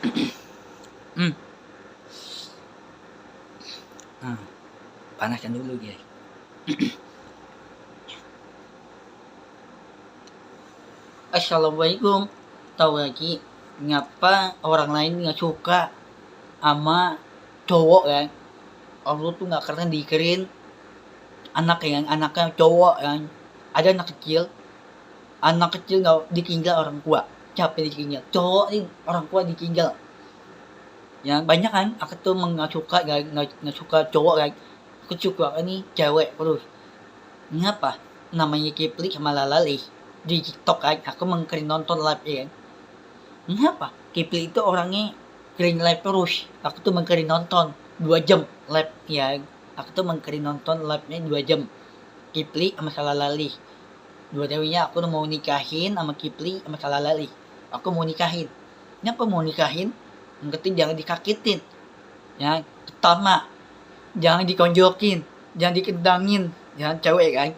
Hmm. Nah, panaskan dulu guys. Assalamualaikum. Tahu lagi ngapa orang lain nggak suka sama cowok kan? Allah tuh nggak keren dikirin anak yang anaknya cowok kan? Ada anak kecil nggak ditinggal orang tua. Siapa yang ditinggal? Cowok nih orang tua ditinggal. Yang banyak kan? Aku tuh nggak suka nggak suka cowok kan? Aku suka ini cewek terus. Ngapa? Namanya Kipli sama Lalali di TikTok kan? Aku mengkering nonton live ya kan? Ngapa? Kipli itu orangnya kering live terus. Aku tuh mengkering nonton 2 jam live ya. Aku tuh mengkering nonton live-nya 2 jam. Kipli sama Salalali. Dua dewinya aku tuh mau nikahin sama Kipli sama Salalali. Aku mau nikahin. Kenapa mau nikahin? Yang ketiga jangan dikakitin. Ya, pertama jangan dikonjokin, jangan dikendangin, jangan cewek kan.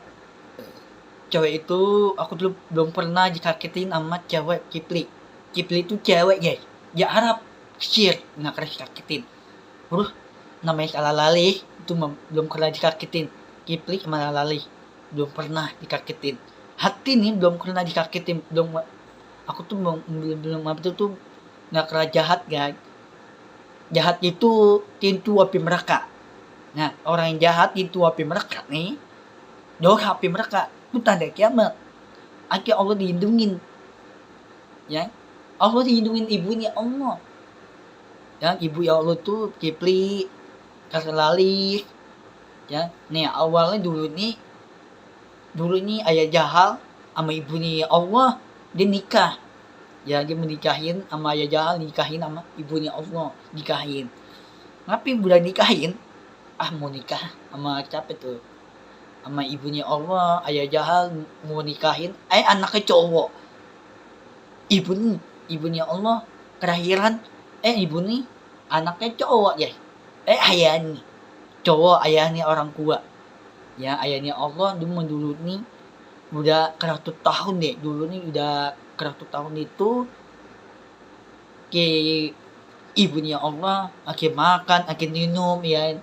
Cewek itu aku dulu belum pernah dikakitin sama cewek Kipli. Kipli itu cewek guys. Ya harap kecil nggak pernah dikakitin. Terus namanya Salalali itu belum pernah dikakitin. Kipli sama Lalali belum pernah dikakitin. Hati nih belum pernah dikakitin. Belum aku tuh belum apa tuh nggak pernah jahat guys. Jahat itu pintu api neraka. Nah orang yang jahat pintu api neraka nih, dosa api neraka itu tanda kiamat. Akhirnya Allah dilindungin, ya Allah dilindungin ibunya Allah. Ya ibu ya Allah tuh Kipli Kaselali, ya nih awalnya dulu nih ayah Jahal sama ibunya Allah dia nikah, ya dia menikahin sama ayah Jahal, nikahin sama ibunya Allah, nikahin. Ngapain bulan nikahin? Mau nikah sama siapa tuh? Sama ibunya Allah, ayah Jahal mau nikahin anaknya cowok. Ibunya Allah kelahiran ibu nih anaknya cowok ya. Ayahnya cowok, ayahnya orang tua. Ya ayahnya Allah dulu nih udah 100 tahun deh. Dulu nih udah 100 tahun itu ke ibunya Allah akhir makan, akhir minum ya.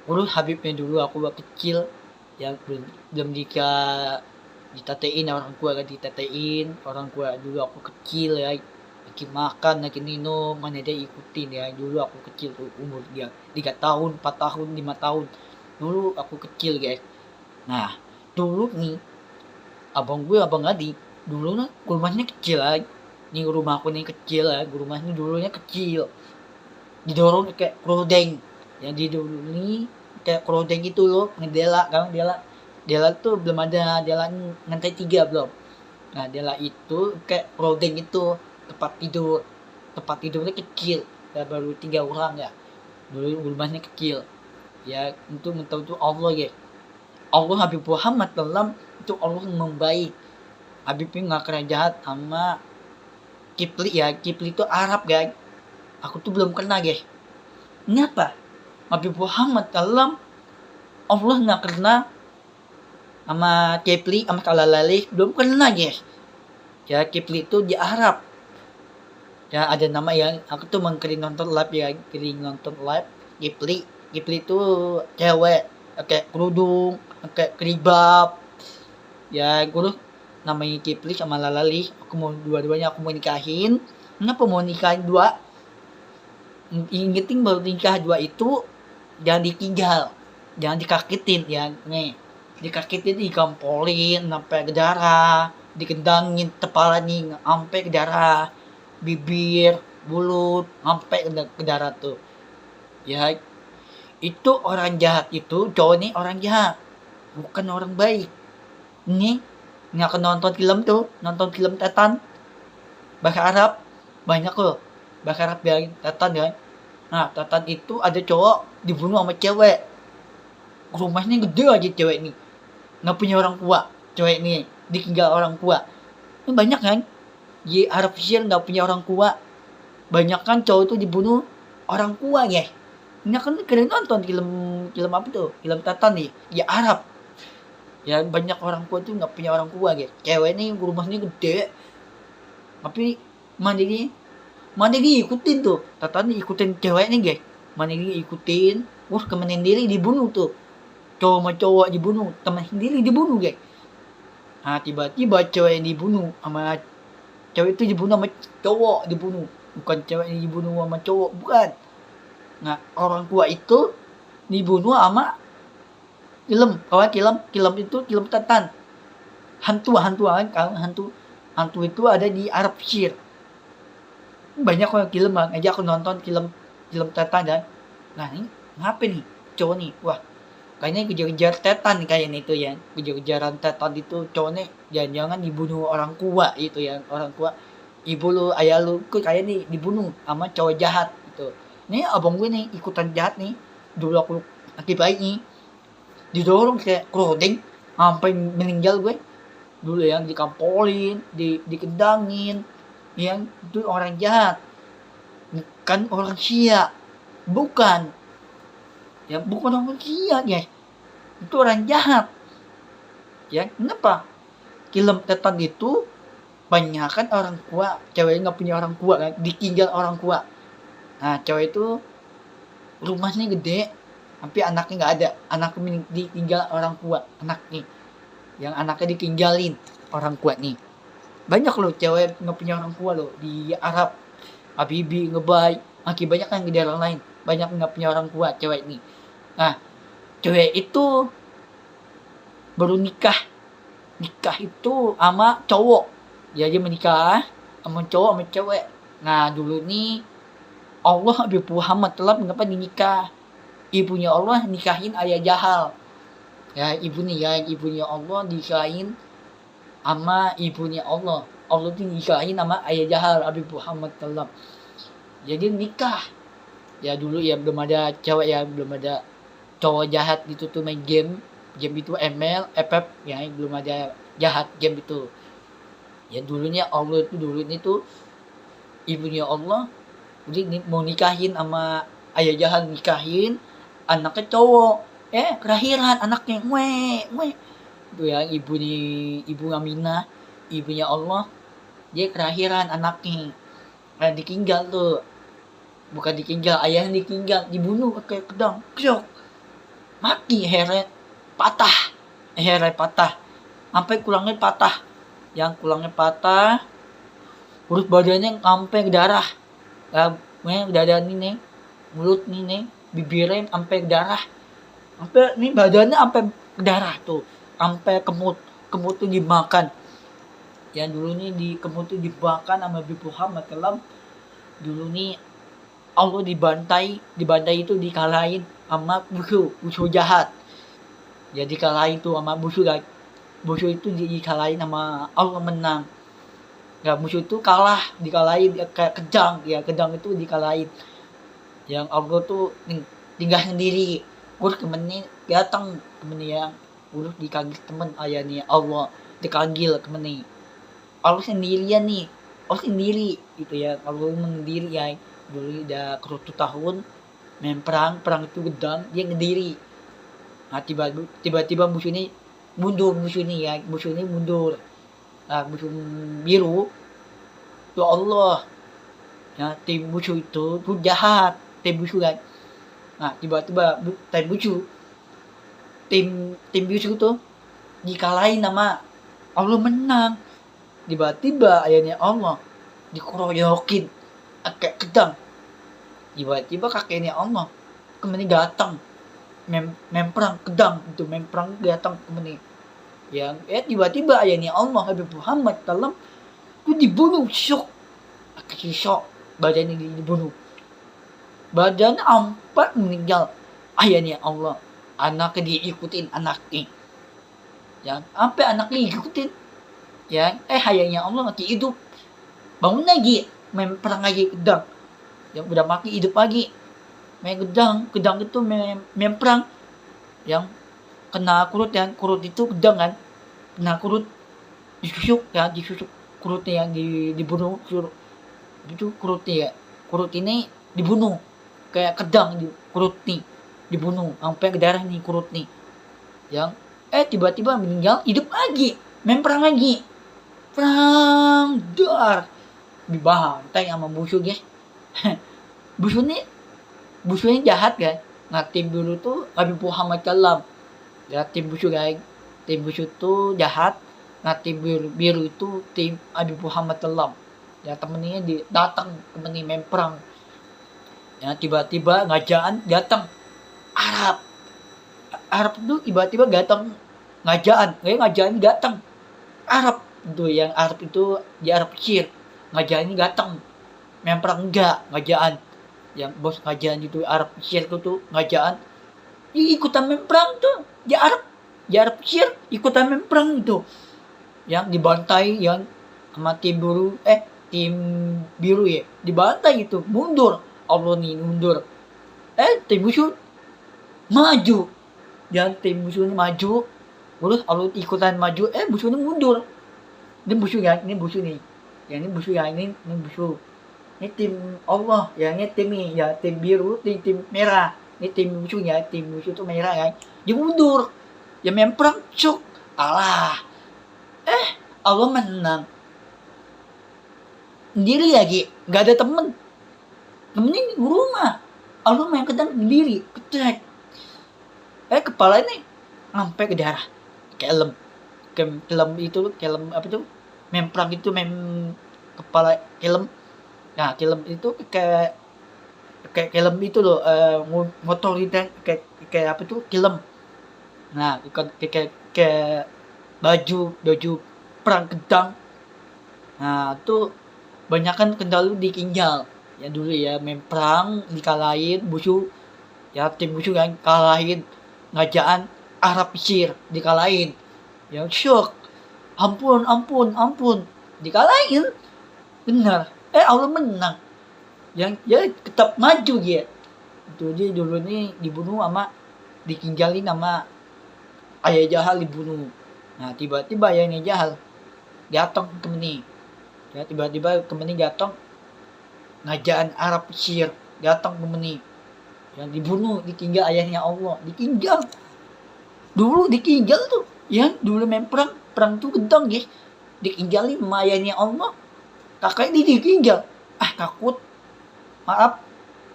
Terus Habibnya dulu aku waktu kecil ya belum ditatein orang tua kan, ditatein orang tua dulu aku kecil ya, lagi makan lagi minum mana dia ikutin ya. Dulu aku kecil tuh umur dia 3 tahun 4 tahun 5 tahun dulu aku kecil guys. Nah dulu nih abang Adi dulu nih rumahnya kecil aja. Nih rumah aku nih kecil ya, rumahnya dulunya kecil didorong kayak kerodeng yang di dulu nih kayak kerodeng itu loh, ngedela kan. Dela tuh belum ada, Dela lantai 3 belum. Nah Dela itu kayak kerodeng itu tempat tidurnya kecil ya, baru 3 orang ya. Dulu rumahnya kecil ya. Untuk tahu itu Allah ya, Allah Habib Muhammad dalam itu Allah membaik. Habibnya nggak kena jahat sama Kipli ya. Kipli itu Arab guys, aku tuh belum kena guys. Kenapa? Habib Muhammad dalam Allah nggak kena sama Kipli sama Kalalali belum kena guys. Ya Kipli itu di Arab. Ya ada nama ya, aku tuh mengkering nonton live ya, kering nonton live Kipli itu cewek pakai kerudung, pakai keribab. Ya gue namanya Kipli sama Lalali, aku mau dua-duanya aku mau nikahin. Kenapa mau nikahin dua? Ingetin baru nikah dua itu jangan ditinggal, jangan dikakitin ya nih. Dikakitin digampolin sampai ke darah, dikendangin kepala nih sampai ke darah, bibir, mulut sampai ke darah tuh. Ya itu orang jahat, itu cowok nih orang jahat, bukan orang baik. Ini nggak nonton film tuh, nonton film Tetan bahasa Arab banyak loh, bahasa Arab bilang Tetan ya. Nah Tetan itu ada cowok dibunuh sama cewek, rumahnya gede aja cewek nih, nggak punya orang tua. Cewek nih ditinggal orang tua. Ini banyak kan di Arab Sir nggak punya orang tua, banyak kan cowok itu dibunuh orang tua ya. Ini kan kalian nonton film apa tuh, film Tetan nih di Arab ya. Banyak orang tua tuh nggak punya orang tua guys. Cewek nih rumahnya gede tapi mandiri Mana dia ikutin tuh, Tatan ikutin ceweknya guys, mana dia ikutin, terus temen sendiri dibunuh tuh, cowok sama cowok dibunuh, teman sendiri dibunuh guys. Nah tiba-tiba cewek yang dibunuh sama cewek itu dibunuh sama cowok dibunuh, bukan cewek yang dibunuh sama cowok, bukan. Nah orang tua itu dibunuh sama film, kawan film itu film Tatan, hantu kan, kalau hantu itu ada di Arab Shir. Banyak orang film aja aku nonton film Tatan kan. Nah ini ngapain nih cowok nih, wah kayaknya kejar-kejar Tetan kayaknya itu ya, kejar-kejaran Tetan itu cowoknya jangan-jangan dibunuh orang tua itu ya, orang tua ibu lu ayah lu kok kayak nih dibunuh sama cowok jahat gitu. Nih abang gue nih ikutan jahat nih, dulu aku laki baik nih didorong kayak clothing sampai meninggal gue dulu yang dikampolin, dikedangin, yang itu orang jahat, bukan orang Sia, bukan orang Sia guys, itu orang jahat ya. Kenapa film Tetan itu banyak kan orang tua, cewek nggak punya orang tua kan, ditinggal orang tua. Nah cewek itu rumahnya gede tapi anaknya nggak ada, anaknya ditinggal orang tua, anaknya ditinggalin orang tua nih. Banyak loh cewek nggak punya orang tua loh di Arab, Habibi, Ngebay, makin banyak kan di daerah lain, banyak nggak punya orang tua cewek nih. Nah cewek itu baru nikah itu sama cowok, dia menikah sama cowok sama cewek. Nah dulu nih Allah Habib Muhammad telah mengapa dinikah, ibunya Allah nikahin ayah jahal ya, ibunya Allah nikahin sama ibunya Allah tuh nikahin sama ayah jahal Habib Muhammad telah. Jadi nikah ya, dulu ya belum ada cewek ya, belum ada cowok jahat gitu tuh main game itu ML, FF ya, belum ada jahat game itu ya. Dulunya Allah itu dulu ini tuh ibunya Allah jadi mau nikahin sama ayah jahal, nikahin anaknya cowok, kelahiran anaknya itu ya, ibu Aminah, ibunya Allah, dia kelahiran anaknya, ditinggal tuh, bukan ditinggal, ayahnya ditinggal, dibunuh kayak pedang, syok, mati, heret patah, sampai kulangnya patah, urut badannya sampai ke darah, dada ini, mulut ini, bibirnya sampai ke darah, sampai ini badannya sampai ke darah tuh, sampai kemut tuh dimakan. Ya dulu nih di kemut tuh dimakan sama Habib Muhammad kelam. Dulu nih Allah dibantai itu dikalahin sama musuh jahat. Ya dikalahin tuh sama musuh itu dikalahin sama Allah, menang. Ya musuh itu dikalahin kayak kejang itu dikalahin. Yang Allah tuh tinggal sendiri. Terus temennya datang, temennya yang urus dikanggil temen ayahnya Allah, dikanggil temennya. Allah sendirian nih, Allah sendiri gitu ya, Allah sendiri ya. Dulu udah kerutu tahun main perang itu gedang, dia ngediri. Nah tiba-tiba musuhnya mundur. Nah musuh biru itu Allah ya, tim musuh itu jahat, tim musuh kan. Nah tiba-tiba tim musuh itu dikalahin sama Allah, menang. Tiba-tiba ayahnya Allah dikeroyokin kayak gedang. Tiba-tiba kakeknya Allah kemana datang main perang gedang itu, main perang datang kemana yang tiba-tiba ayahnya Allah Habib Muhammad dalam itu dibunuh, syok, badannya dibunuh, badannya sampai meninggal. Ayahnya Allah, anaknya diikutin, anaknya ya, sampai anaknya diikutin ya, ayahnya Allah mati hidup, bangun lagi main perang lagi gedang, yang udah mati hidup lagi main gedang itu main perang, yang kena kurut itu gedang kan, kena kurut disusuk kurutnya yang dibunuh, itu kurutnya ya, kurut ini dibunuh kayak kedang, kurut nih dibunuh sampai ke darah nih kurut nih, yang tiba-tiba meninggal hidup lagi, main perang lagi, perang dar, dibantai sama musuh guys. Busunya jahat kan. Nah tim dulu tuh Nabi Muhammad SAW. Ya tim busu kan. Tim busu tuh jahat. Nah tim biru itu tim Nabi Muhammad SAW. Ya temennya datang temennya main perang. Ya tiba-tiba ngajaan datang Arab. Arab tuh tiba-tiba datang ngajaan datang Arab itu yang Arab itu di Arab Mesir ngajaan datang main perang enggak ngajaan yang bos ngajaan itu Arab Mesir tuh ngajaan ikutan main perang tuh di Arab Mesir ikutan main perang itu yang dibantai yang sama tim biru ya dibantai itu mundur Allah nih mundur tim musuh maju dan tim musuhnya maju terus Allah ikutan maju musuhnya mundur ini musuh ya ini musuh nih yang ini musuh ya ini musuh ini tim Allah ya ini tim nih ya tim biru tim merah ini tim musuhnya tim musuh tuh merah kan dia mundur ya main perang cuk Allah Allah menang sendiri lagi nggak ada temennya di rumah Allah main kedang sendiri ketek kepala ini sampai ke darah kelem apa tuh main perang itu main kepala kelem nah kelem itu kayak kelem itu loh motor itu kayak apa tuh kelem nah kayak baju perang kedang nah tuh banyak kan kendala dikinjal ya dulu ya main perang dikalahin musuh ya tim musuh kan kalahin ngajaan Arab Mesir dikalahin ya syok ampun dikalahin benar Allah menang yang ya tetap maju dia itu dia dulu nih dibunuh sama dikinjalin sama ayah Jahal dibunuh nah tiba-tiba ayahnya Jahal datang ke Temeni ya tiba-tiba Temeni datang ngajaan Arab Mesir datang ke Temeni yang dibunuh ditinggal ayahnya Allah ditinggal tuh yang dulu main perang tuh gedang guys ditinggalin sama ayahnya Allah kakaknya ditinggal takut maaf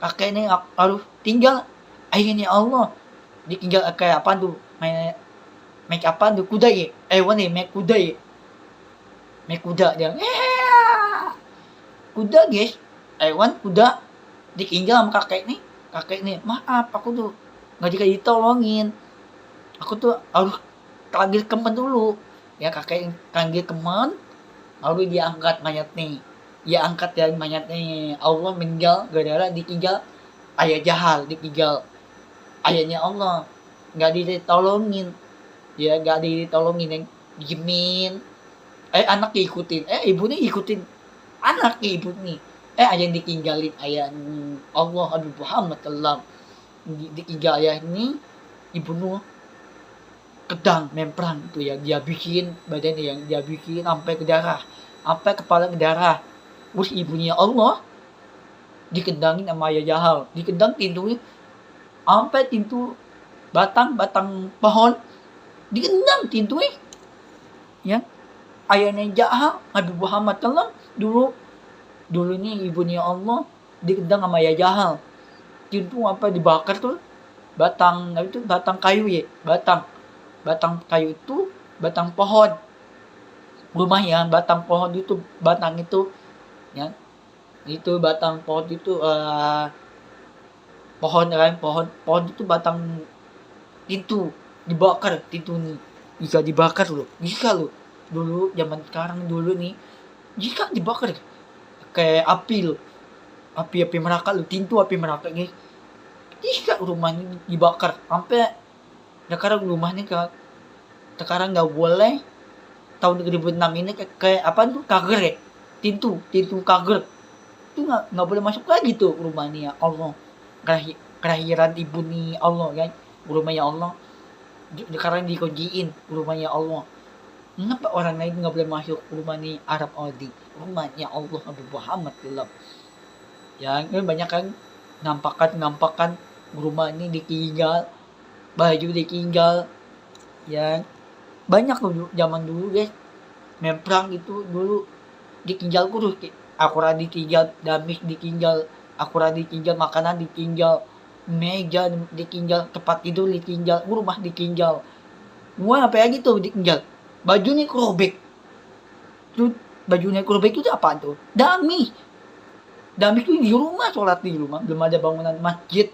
kakaknya harus tinggal ayahnya Allah ditinggal kayak apa tuh make apa tuh kuda ya make kuda dia kuda guys kuda ditinggal sama kakek nih maaf aku tuh nggak dikasih tolongin aku tuh harus panggil teman dulu ya kakek panggil teman lalu dia angkat mayatnya Allah meninggal gara-gara ditinggal ayah Jahal ditinggal ayahnya Allah nggak ditolongin yang diemin anak ikutin ibunya ikutin anak ibu nih ayah yang ditinggalin ayah Allah Nabi Muhammad SAW ditinggal ayah ini dibunuh kedang main perang itu yang dia bikin badannya yang dia bikin sampai ke darah sampai kepala ke darah terus ibunya Allah dikendangin sama ayah Jahal dikendang pintunya sampai pintu batang pohon dikendang pintunya ya ayahnya Jahal Nabi Muhammad SAW dulu nih ibunya Allah dikendang sama ayah Jahal pintu apa dibakar tuh batang kayu ya batang kayu itu batang pohon rumahnya batang pohon itu batang itu ya itu batang pohon itu pohon itu batang pintu dibakar pintu nih bisa dibakar loh dulu zaman sekarang dulu nih jika dibakar kayak api neraka loh pintu api neraka guys jika rumahnya dibakar sampai sekarang rumahnya sekarang nggak boleh tahun 2006 ini kayak apa tuh kager ya pintu kager itu nggak boleh masuk lagi tuh rumahnya Allah kelahiran ibu nih Allah kan rumahnya Allah sekarang dikunciin rumahnya Allah kenapa orang lain nggak boleh masuk rumahnya Arab Saudi rumahnya Allah Nabi Muhammad SAW yang banyak kan nampakan rumah ini ditinggal baju ditinggal ya banyak loh zaman dulu guys main perang itu dulu ditinggal kurus Al-Quran ditinggal Damis ditinggal akurat ditinggal, makanan ditinggal, meja ditinggal, tempat tidur ditinggal, rumah ditinggal. Gua apa lagi tuh ditinggal? Bajunya kerobek. Tuh bajunya kerobek itu apa tuh? Dami. Dami itu di rumah, sholat di rumah. Belum ada bangunan masjid.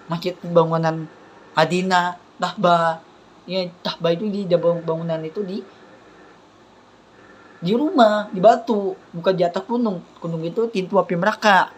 Masjid bangunan Madinah, Tahba. Ya, Tahba itu di bangunan itu di rumah, di batu, bukan di atas gunung. Gunung itu pintu api neraka.